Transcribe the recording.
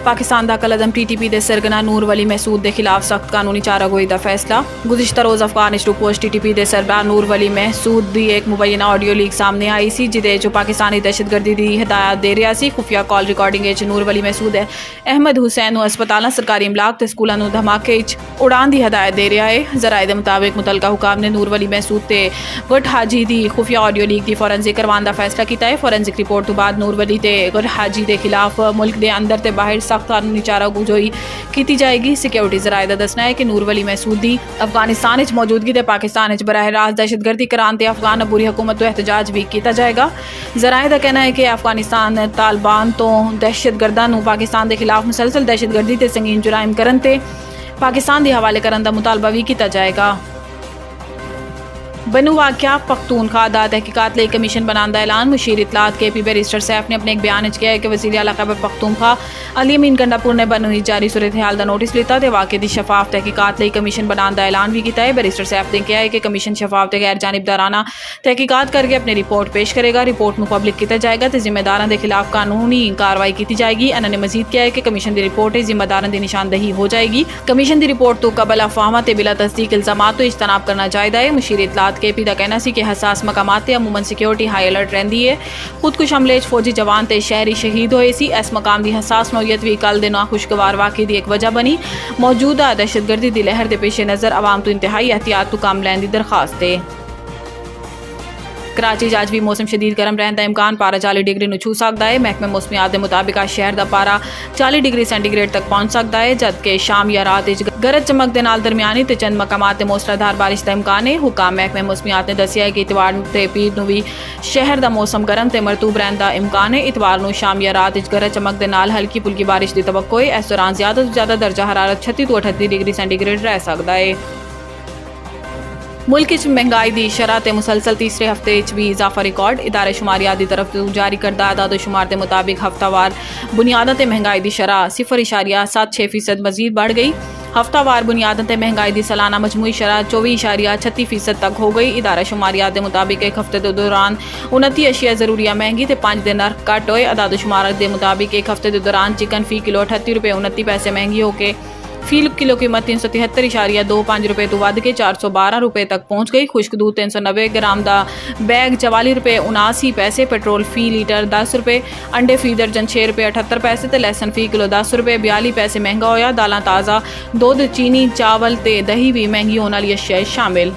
पाकिस्तान दा कलदम PTP दे सरगना नूर वली महसूद के खिलाफ सख्त कानूनी चारागोई का फैसला। गुज़िश्ता रोज़ अफगान पोस्ट TTP दे सरबराह नूर वली महसूद की एक मुबैना ऑडियो लीक सामने आई सी जिदे जो पाकिस्तानी दहशतगर्दी की हिदायत दे रहा सी। खुफिया कॉल रिकॉर्डिंग नूर वली महसूद अहमद हुसैन अस्पताल सरकारी इमलाक ते स्कूलों को धमाके उड़ान की हिदायत दे रहा है। जराए के मुताबिक मुतलका हुकाम ने नूर वली महसूद ते गुट हाजी की खुफिया ऑडियो लीक की फॉरेंसिक करवाने का फैसला किया है। फॉरेंसिक रिपोर्ट तो बाद नूर वली ते गुट हाजी के खिलाफ मुल्क के अंदर ते बाहर सख्त कानूनी चारागोई की जाएगी। सिक्योरिटी जराए का दसना है कि नूर वली महसूद की अफगानिस्तान मौजूदगी पाकिस्तान बराह रास्त दहशतगर्दी करान ते अफगान अबूरी हुकूमत तो एहतजाज भी किया जाएगा। जराए का कहना है कि अफगानिस्तान तालिबान तो दहशतगर्दां नूं पाकिस्तान के खिलाफ मुसलसल दहशतगर्दी ते संगीन जुराइम करन ते पाकिस्तान के हवाले करन दा मुतालबा भी किया जाएगा। बनू वाक़या पख्तूनख्वा दा तहकीकात लई कमीशन बनाने का ऐलान। मुशीर इतलात KP बैरिस्टर सैफ ने अपने एक बयान किया है कि वज़ीर आला खैबर पख्तूनख्वा अली अमीन गंडापुर ने बनू जारी सूरत हाल का नोटिस लिया तो वाक़े की शफाफ तहकीकात लई कमीशन बनाने का ऐलान भी किया है। बैरिस्टर सैफ ने कहा है कि कमीशन शफाफ ते गैर जानिबदाराना तहकीकात करके अपनी रिपोर्ट पेश करेगा। रिपोर्ट में पब्लिक किया जाएगा तो जिम्मेदारों के खिलाफ कानूनी कार्रवाई की जाएगी। इन्होंने मजीद किया है कि कमीशन की रिपोर्ट जिम्मेदारों की निशानदही हो जाएगी। कमीशन की रिपोर्ट तो कबल अफवाह ते बिला तस्दीक इल्जामात तो इज्तनाब करना चाहिए है। मुशीर इतलात KP का कहना कि हसास मकामात अमूमन सिक्योरिटी हाई अलर्ट रही है। खुदकुश हमले फौजी जवान ते शहरी शहीद होए सी। इस मकाम की हसास नौयत भी कल दे नाखुशगवार वाक़े की एक वजह बनी। मौजूदा दहशतगर्दी की लहर के पेश नज़र आवाम तो इंतहाई एहतियात तो काम लैन की दरखास्त है। कराची अज भी मौसम शदीद गर्म रहने का इम्कान। पारा 40 डिग्री नूं छू सकता है। महकमे मौसमियात के मुताबिक आज शहर का पारा 40 डिग्री सेंटीग्रेड तक पहुँच सकता है जबकि शाम या रात गरज चमक के नाल दरमियानी ते चंद मकामात ते मूसलाधार बारिश का इम्कान है। हुकाम महकमे मौसमियात ने दसिया है कि इतवार ते पीर नूं भी शहर का मौसम गर्म ते मरतूब रहने का इम्कान है। इतवार नूं शाम या रात गरज चमक के नाल हल्की फुल्की बारिश की तवक्को है। इस दौरान ज़्यादा तो ज़्यादा दर्जा हरारत 36 तो 38 डिग्री सेंटीग्रेड रह सकता है। मुल्क महंगाई की शरह ते मुसलसल तीसरे हफ्ते भी इजाफा रिकॉर्ड। इदारे शुमारियात की तरफ जारी करदा आदाद शुमार के मुताबिक हफ्तावार बुनियादों ते महंगाई की शरह 0.76% मजीद बढ़ गई। हफ्तावार बुनियादों ते महंगाई की सालाना मजमूई शरह 24.36% तक हो गई। इदारा शुमारियात के मुताबिक एक हफ्ते के दौरान 29 अशिया जरूरिया महंगी तो 5 दिन नर्क घट होए। आदाद शुमार के मुताबिक एक हफ्ते के दौरान चिकन फी किलो 38 रुपये 29 पैसे महंगी होकर फी किलो कीमत 373.25 रुपये तो वध के 412 रुपये तक पहुँच गई। खुश्क दूध 390 ग्राम का बैग 44 रुपये 79 पैसे। पेट्रोल फी लीटर 10 रुपये। अंडे फी दर्जन 6 रुपये 78 पैसे तो लहसन फी किलो 10 रुपये 42 पैसे महंगा होया। दालां ताज़ा दुध चीनी चावल ते दही भी महंगी होने वाली अशिया शामिल।